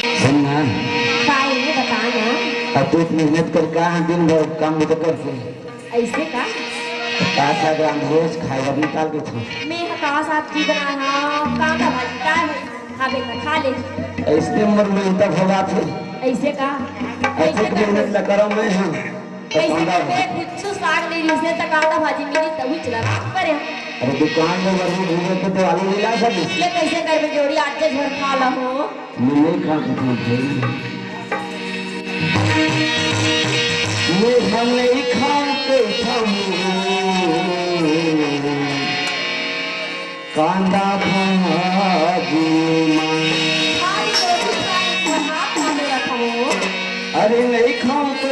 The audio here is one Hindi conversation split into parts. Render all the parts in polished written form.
सुनना काय है बताना। अब तू इतनी मेहनत कर कहा दिन भर काम भी तो कर से ऐसे का 5 ग्राम रोज खाएगा निकाल के खा। मैं हका सब्जी बनाना काम का भाई का है खावे का खा ले। ऐसे उम्र में तब होगा फिर ऐसे का ऐसे मेहनत ल करो मैं हां कैसे मैं कुछ साग ले रही से तकाड़ा भाजी मिली तभी चला करे। अरे दुकान में बनी भूखे के तो आलू मिला सब ले कैसे कर में जोड़ी आज झड़ खा ला हो। मैं नहीं खा सकती मैं नहीं खाते कांदा भाजी अरे नहीं खाते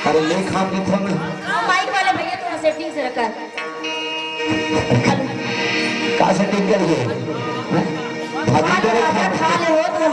अरे नहीं खा के थे मैं माइक वाले भैया थोड़ा सेटिंग से रखा कहाँ से टिक कर गए खा ले हो तो